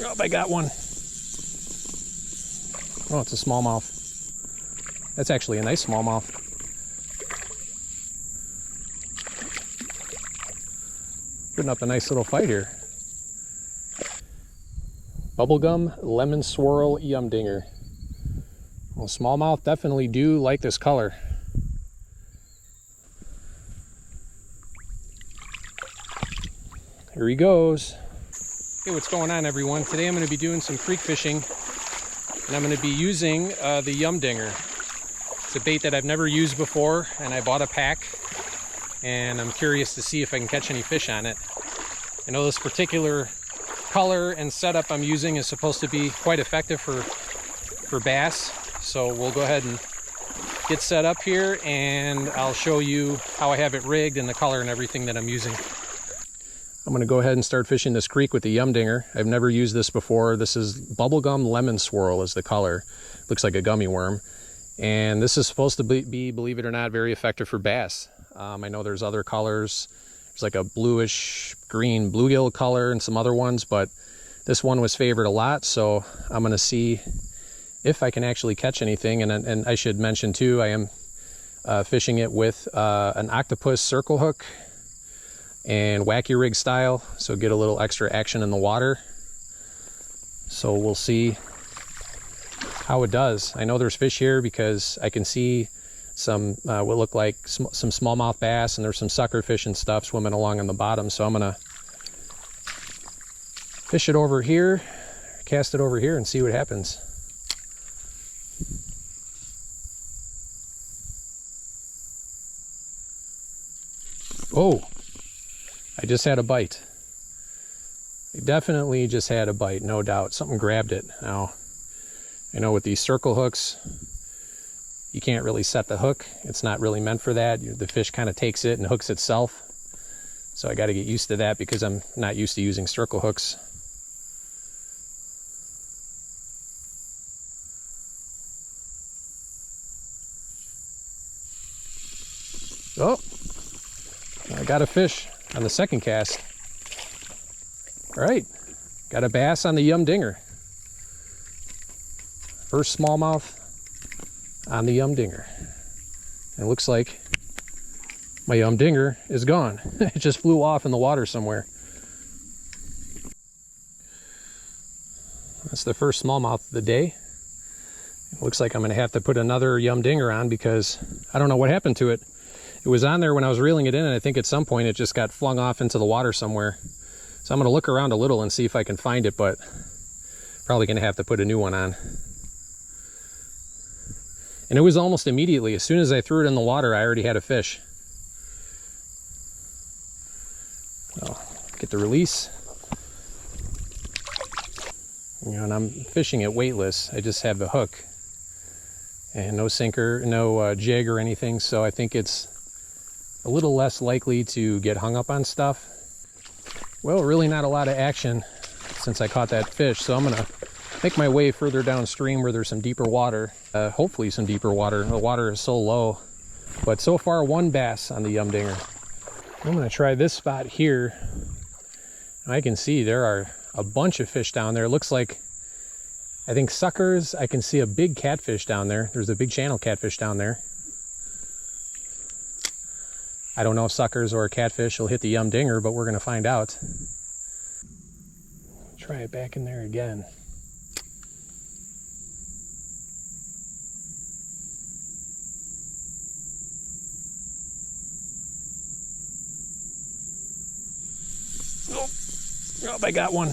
Oh, I got one. Oh, it's a smallmouth. That's actually a nice smallmouth. Putting up a nice little fight here. Bubblegum lemon swirl yum dinger. Well, smallmouth definitely do like this color. Here he goes. Hey, what's going on, everyone? Today I'm going to be doing some creek fishing, and I'm going to be using the yum dinger. It's a bait that I've never used before, and I bought a pack, and I'm curious to see if I can catch any fish on it. I know this particular color and setup I'm using is supposed to be quite effective for bass, so we'll go ahead and get set up here, and I'll show you how I have it rigged and the color and everything that I'm using. I'm going to go ahead and start fishing this creek with the yum dinger. I've never used this before. This is bubblegum lemon swirl is the color. Looks like a gummy worm. And this is supposed to be, believe it or not, very effective for bass. I know there's other colors. There's like a bluish green bluegill color and some other ones, but this one was favored a lot, so I'm going to see if I can actually catch anything. And I should mention too, I am fishing it with an octopus circle hook and Wacky rig style, so get a little extra action in the water. So we'll see how it does. I know there's fish here because I can see some what look like some smallmouth bass, and there's some sucker fish and stuff swimming along on the bottom. So I'm gonna fish it over here, cast it over here, and see what happens. Oh, I just had a bite. I definitely just had a bite, no doubt. Something grabbed it. Now, I know with these circle hooks, you can't really set the hook. It's not really meant for that. The fish kind of takes it and hooks itself. So I got to get used to that because I'm not used to using circle hooks. Oh, I got a fish on the second cast. All right, got a bass on the yum dinger. First smallmouth on the yum dinger. And it looks like my yum dinger is gone. It just flew off in the water somewhere. That's the first smallmouth of the day. It looks like I'm gonna have to put another yum dinger on because I don't know what happened to it. It was on there when I was reeling it in, and I think at some point it just got flung off into the water somewhere. So I'm gonna look around a little and see if I can find it, but probably gonna have to put a new one on. And it was almost immediately. As soon as I threw it in the water, I already had a fish. I'll get the release. You know, and I'm fishing it weightless. I just have the hook and no sinker, no jig or anything. So I think it's a little less likely to get hung up on stuff. Well, really not a lot of action since I caught that fish. So I'm gonna make my way further downstream where there's some deeper water. Hopefully some deeper water. The water is so low. But so far, one bass on the yum dinger. I'm gonna try this spot here. I can see there are a bunch of fish down there. It looks like, I think suckers. I can see a big catfish down there. There's a big channel catfish down there. I don't know if suckers or a catfish will hit the yum dinger, but we're gonna find out. Try it back in there again. Oh, I got one.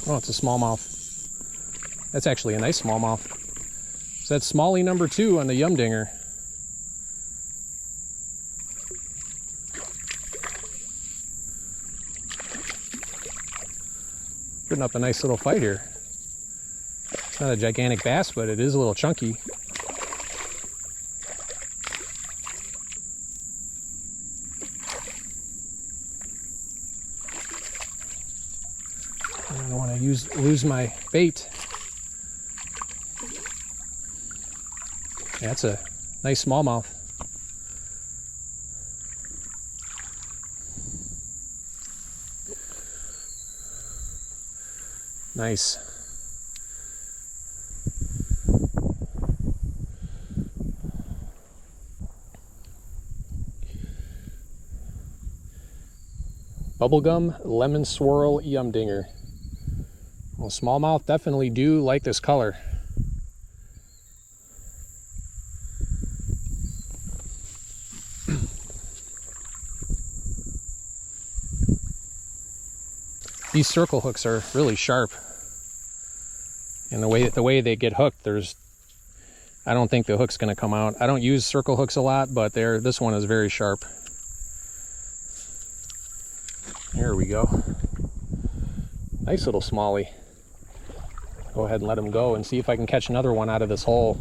Oh, it's a smallmouth. That's actually a nice smallmouth. So that's smallie number 2 on the yum dinger. Putting up a nice little fight here. It's not a gigantic bass, but it is a little chunky. I don't want to lose my bait. Yeah, that's a nice smallmouth. Nice. Bubblegum lemon swirl yum dinger. Well, smallmouth definitely do like this color. These circle hooks are really sharp, and the way they get hooked, I don't think the hook's going to come out. I don't use circle hooks a lot, but this one is very sharp. There we go. Nice little smallie. Go ahead and let him go and see if I can catch another one out of this hole.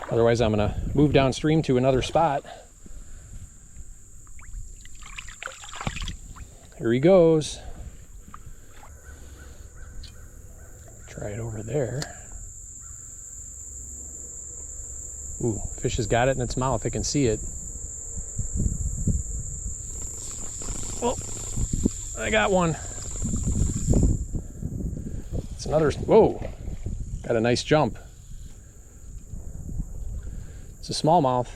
Otherwise, I'm going to move downstream to another spot. Here he goes. Try it over there. Ooh, fish has got it in its mouth. I can see it. Oh, I got one. It's another, whoa, got a nice jump. It's a smallmouth.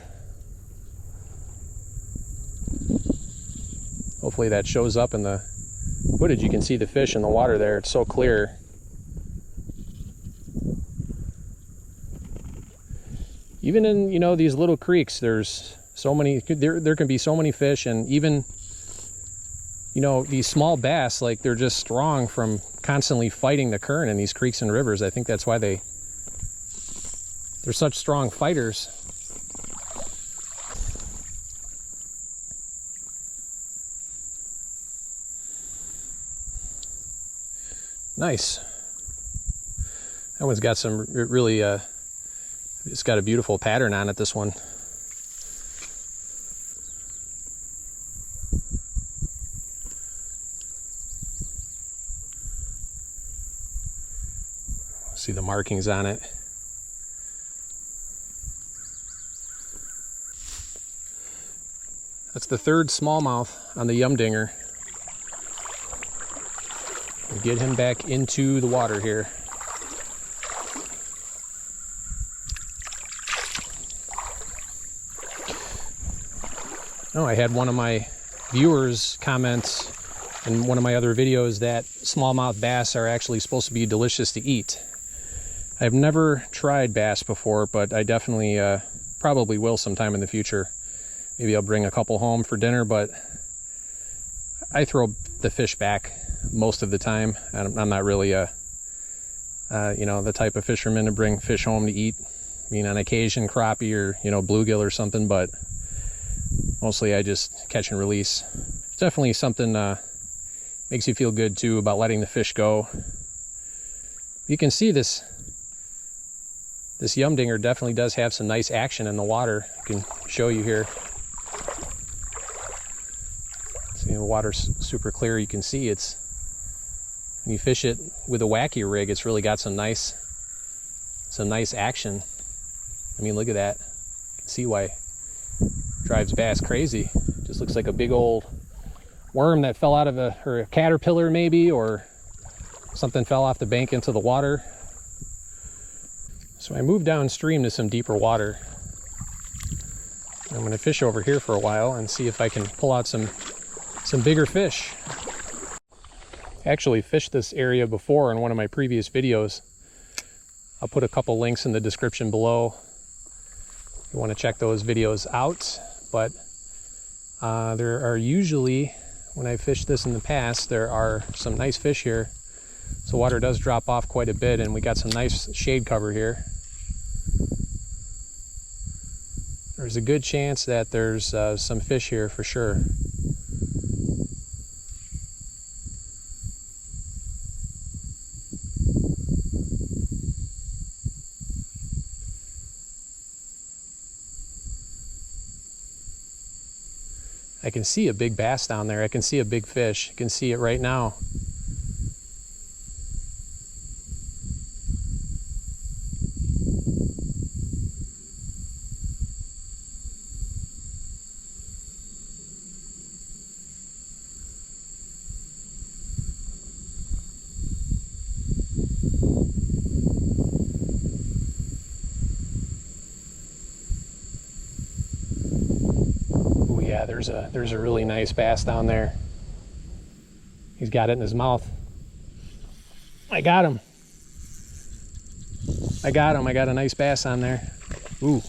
Hopefully that shows up in the footage. You can see the fish in the water there. It's so clear. Even in, you know, these little creeks, there's so many, there can be so many fish, and even, you know, these small bass, like, they're just strong from constantly fighting the current in these creeks and rivers. I think that's why they're such strong fighters. Nice. That one's got some really, it's got a beautiful pattern on it, this one. See the markings on it. That's the third smallmouth on the yum dinger. We'll get him back into the water here. Oh, I had one of my viewers comment in one of my other videos that smallmouth bass are actually supposed to be delicious to eat. I've never tried bass before, but I definitely probably will sometime in the future. Maybe I'll bring a couple home for dinner, but I throw the fish back most of the time. I'm not really you know, the type of fisherman to bring fish home to eat. I mean, on occasion crappie or, you know, bluegill or something, but mostly I just catch and release. It's definitely something makes you feel good too about letting the fish go. You can see this yum dinger definitely does have some nice action in the water. I can show you here. See, the water's super clear. You can see it's, when you fish it with a Wacky rig, it's really got some nice action. I mean, look at that. You can see why it drives bass crazy. Just looks like a big old worm that fell out of or a caterpillar maybe, or something fell off the bank into the water. So I moved downstream to some deeper water. I'm going to fish over here for a while and see if I can pull out some bigger fish. I actually fished this area before in one of my previous videos. I'll put a couple links in the description below if you want to check those videos out. But there are usually, when I fished this in the past, there are some nice fish here. So water does drop off quite a bit, and we got some nice shade cover here. There's a good chance that there's some fish here for sure. I can see a big bass down there. I can see a big fish. I can see it right now. There's a really nice bass down there. He's got it in his mouth. I got him. I got him. I got a nice bass on there. Ooh.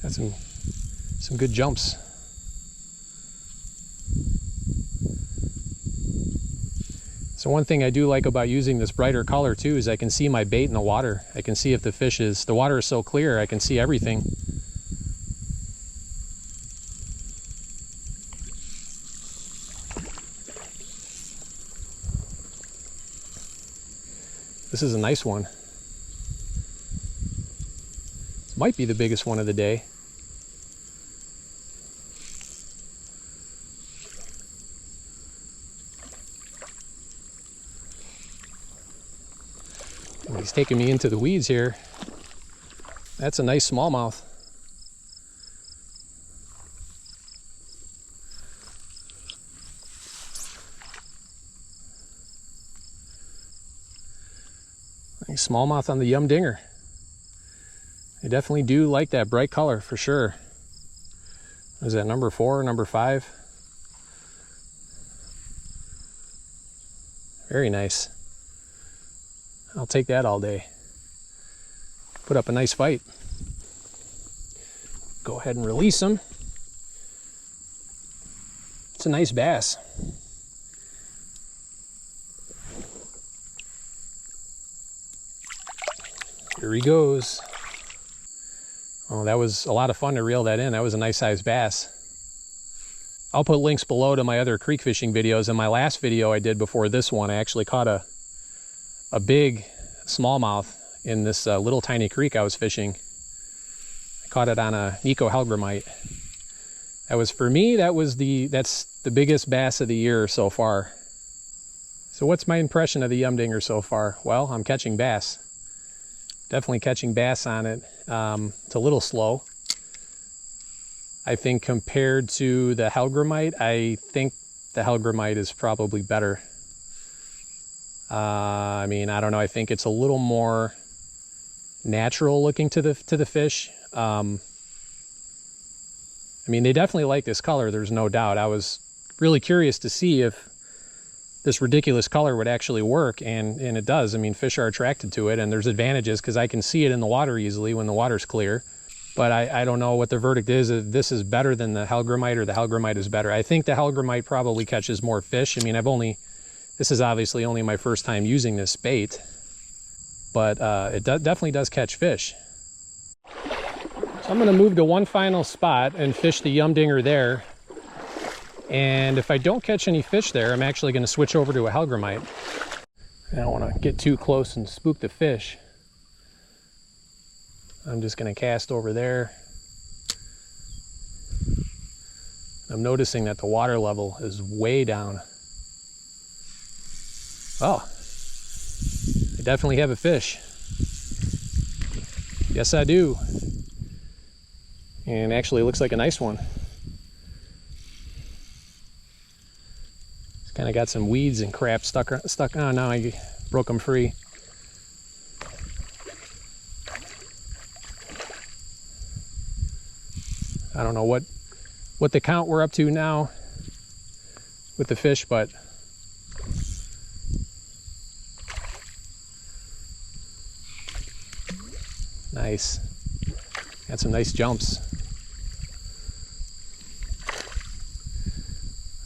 Got some good jumps. So one thing I do like about using this brighter color too is I can see my bait in the water. I can see if the fish is, the water is so clear, I can see everything. This is a nice one. This might be the biggest one of the day. He's taking me into the weeds here. That's a nice smallmouth. Nice smallmouth on the Yum Dinger. They definitely do like that bright color for sure. Is that number 4 or number 5? Very nice. I'll take that all day. Put up a nice fight. Go ahead and release him. It's a nice bass. Here he goes. Oh, that was a lot of fun to reel that in. That was a nice sized bass. I'll put links below to my other creek fishing videos. In my last video I did before this one, I actually caught a big smallmouth in this little tiny creek I was fishing. I caught it on a Nikko Hellgrammite. That was, for me, that's the biggest bass of the year so far. So what's my impression of the Yum Dinger so far? Well, I'm catching bass. Definitely catching bass on it. It's a little slow. I think compared to the Hellgrammite, I think the Hellgrammite is probably better. I mean, I don't know. I think it's a little more natural looking to the fish. I mean, they definitely like this color. There's no doubt. I was really curious to see if this ridiculous color would actually work, and it does. I mean, fish are attracted to it, and there's advantages because I can see it in the water easily when the water's clear. But I don't know what the verdict is, if this is better than the Hellgrammite or the Hellgrammite is better. I think the Hellgrammite probably catches more fish. I mean, this is obviously only my first time using this bait, but it definitely does catch fish. So I'm going to move to one final spot and fish the Yum Dinger there. And if I don't catch any fish there, I'm actually going to switch over to a Hellgrammite. I don't want to get too close and spook the fish. I'm just going to cast over there. I'm noticing that the water level is way down. Oh, I definitely have a fish. Yes, I do. And actually it looks like a nice one. It's kind of got some weeds and crap stuck on. Now I broke them free. I don't know what the count we're up to now with the fish, but nice. Got some nice jumps.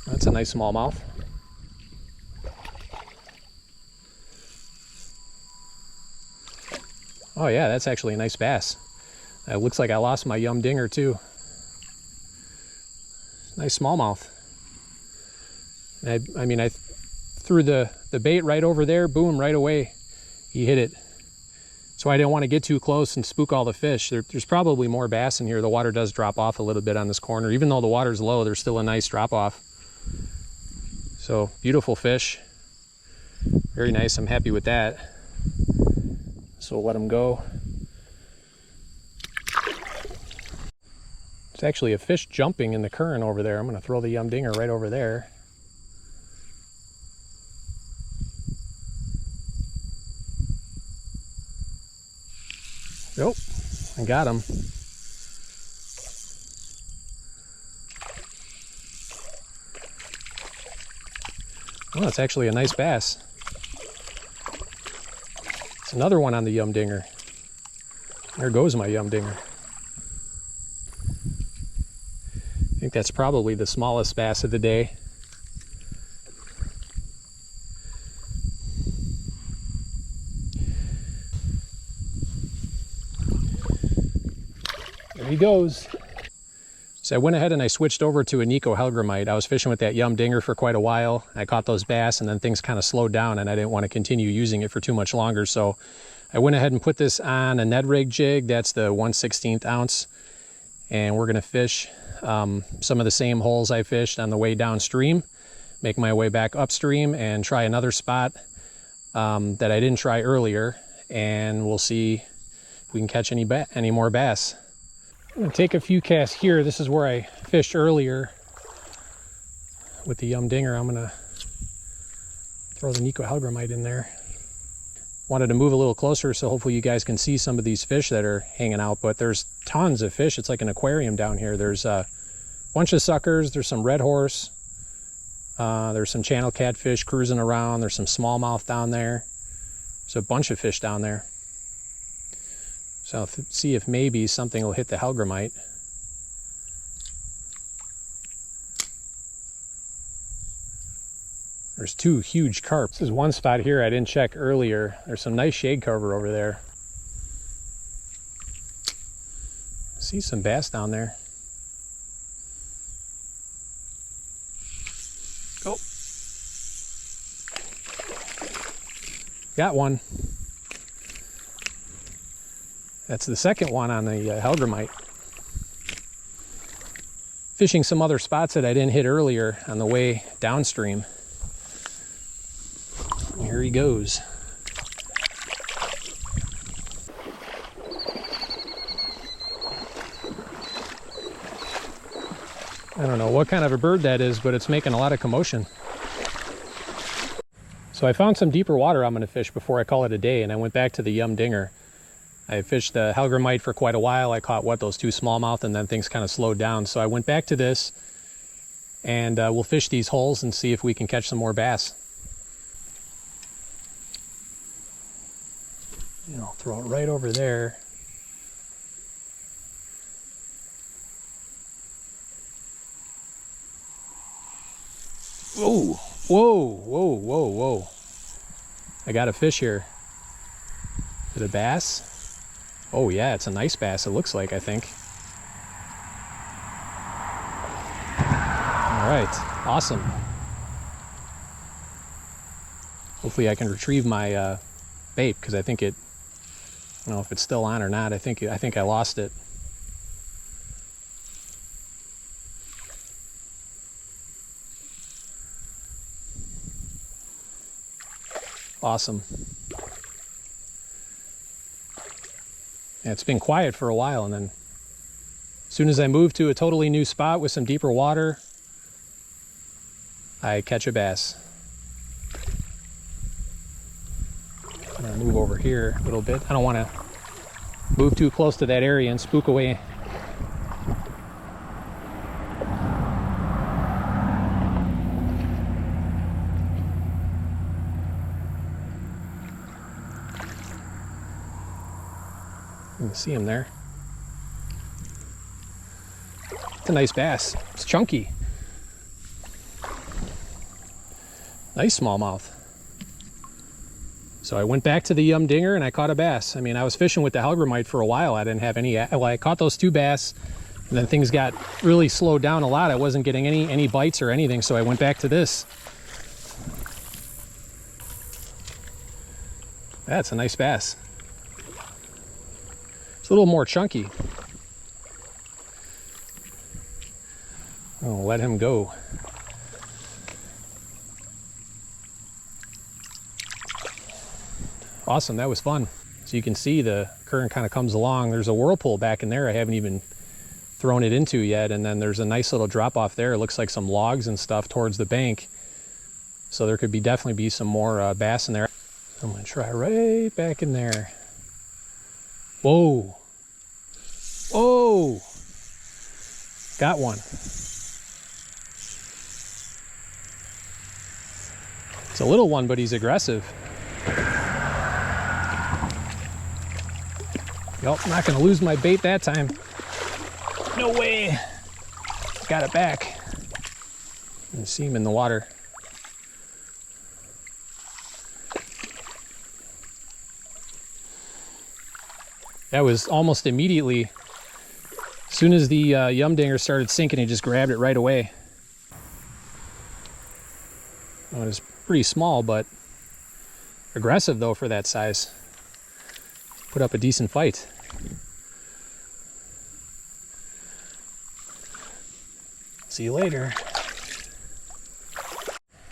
That's a nice smallmouth. Oh yeah, that's actually a nice bass. It looks like I lost my Yum Dinger too. Nice smallmouth. I mean, I threw the bait right over there, boom, right away. He hit it. So I didn't want to get too close and spook all the fish. There's probably more bass in here. The water does drop off a little bit on this corner. Even though the water's low, there's still a nice drop off. So beautiful fish. Very nice. I'm happy with that. So we'll let him go. It's actually a fish jumping in the current over there. I'm going to throw the Yum Dinger right over there. Nope. I got him. Oh, it's actually a nice bass. It's another one on the yum dinger. There goes my yum dinger. I think that's probably the smallest bass of the day. There he goes. So I went ahead and I switched over to a Nikko Hellgrammite. I was fishing with that yum dinger for quite a while. I caught those bass and then things kind of slowed down and I didn't want to continue using it for too much longer. So I went ahead and put this on a Ned rig jig. That's the 1/16 ounce. And we're gonna fish some of the same holes I fished on the way downstream, make my way back upstream and try another spot that I didn't try earlier. And we'll see if we can catch any more bass. I'm gonna take a few casts here. This is where I fished earlier with the yum dinger. I'm gonna throw the Nikko Hellgrammite in there. Wanted to move a little closer so hopefully you guys can see some of these fish that are hanging out, but there's tons of fish. It's like an aquarium down here. There's a bunch of suckers. There's some red horse. There's some channel catfish cruising around. There's some smallmouth down there. There's a bunch of fish down there. So I'll see if maybe something will hit the Hellgrammite. There's two huge carp. This is one spot here I didn't check earlier. There's some nice shade cover over there. See some bass down there. Oh. Got one. That's the second one on the Hellgrammite. Fishing some other spots that I didn't hit earlier on the way downstream. Here he goes. I don't know what kind of a bird that is, but it's making a lot of commotion. So I found some deeper water I'm going to fish before I call it a day, and I went back to the yum dinger. I fished the Hellgrammite for quite a while. I caught, those two smallmouth, and then things kind of slowed down. So I went back to this, and we'll fish these holes and see if we can catch some more bass. And I'll throw it right over there. Whoa, whoa, whoa, whoa, whoa. I got a fish here. Is it a bass? Oh yeah, it's a nice bass, it looks like, I think. All right, awesome. Hopefully I can retrieve my bait, because I think I don't know if it's still on or not. I think I lost it. Awesome. Yeah, it's been quiet for a while, and then as soon as I move to a totally new spot with some deeper water, I catch a bass. I'm gonna move over here a little bit. I don't want to move too close to that area and spook away. You can see him there. It's a nice bass. It's chunky. Nice smallmouth. So I went back to the yum dinger and I caught a bass. I mean, I was fishing with the Hellgrammite for a while. I didn't have any, well, I caught those two bass, and then things got really slowed down a lot. I wasn't getting any bites or anything, so I went back to this. That's a nice bass. It's a little more chunky. I'll let him go. Awesome, that was fun. So you can see the current kind of comes along. There's a whirlpool back in there I haven't even thrown it into yet, and then there's a nice little drop off there. It looks like some logs and stuff towards the bank. So there could definitely be some more bass in there. I'm gonna try right back in there. Whoa, Oh, got one. It's a little one, but he's aggressive. Nope, I'm not gonna lose my bait that time. No way. Got it back. You can see him in the water. That was almost immediately. As soon as the yum dinger started sinking, he just grabbed it right away. Oh, it was pretty small, but aggressive though for that size. Put up a decent fight. See you later.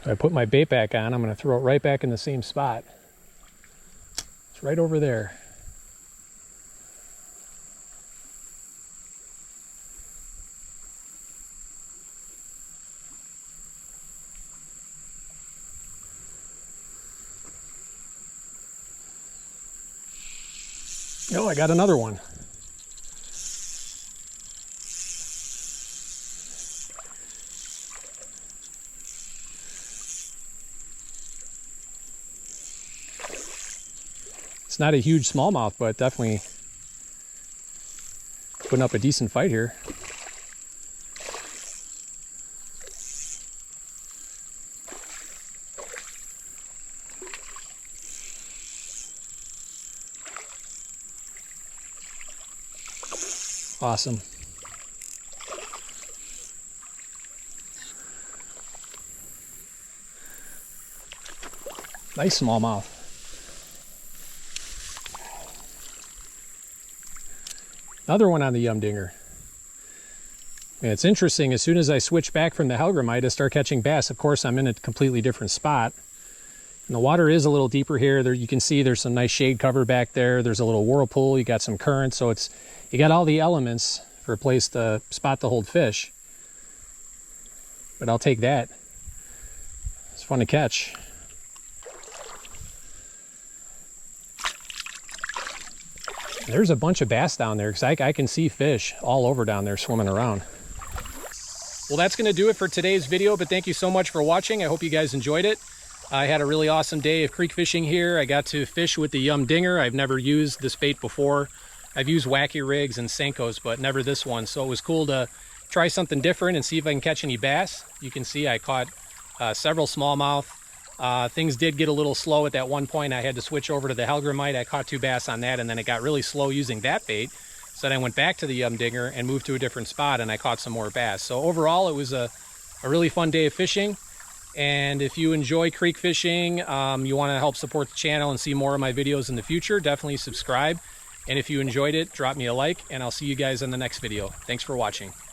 So I put my bait back on. I'm going to throw it right back in the same spot. It's right over there. Oh, I got another one. It's not a huge smallmouth, but definitely putting up a decent fight here. Awesome. Nice smallmouth. Another one on the yum dinger. And it's interesting, as soon as I switch back from the Hellgrammite to start catching bass, of course I'm in a completely different spot. And the water is a little deeper here. There you can see there's some nice shade cover back there. There's a little whirlpool, you got some current, so you got all the elements for a place to spot to hold fish. But I'll take that. It's fun to catch. There's a bunch of bass down there because I can see fish all over down there swimming around. Well, that's going to do it for today's video, but thank you so much for watching. I hope you guys enjoyed it. I had a really awesome day of creek fishing here. I got to fish with the yum dinger. I've never used this bait before. I've used Wacky rigs and Senkos, but never this one. So it was cool to try something different and see if I can catch any bass. You can see I caught several smallmouth. Things did get a little slow at that one point. I had to switch over to the Hellgrammite. I caught 2 bass on that, and then it got really slow using that bait. So then I went back to the yum dinger and moved to a different spot, and I caught some more bass. So overall, it was a really fun day of fishing. And if you enjoy creek fishing, you want to help support the channel and see more of my videos in the future, definitely subscribe. And if you enjoyed it, drop me a like, and I'll see you guys in the next video. Thanks for watching.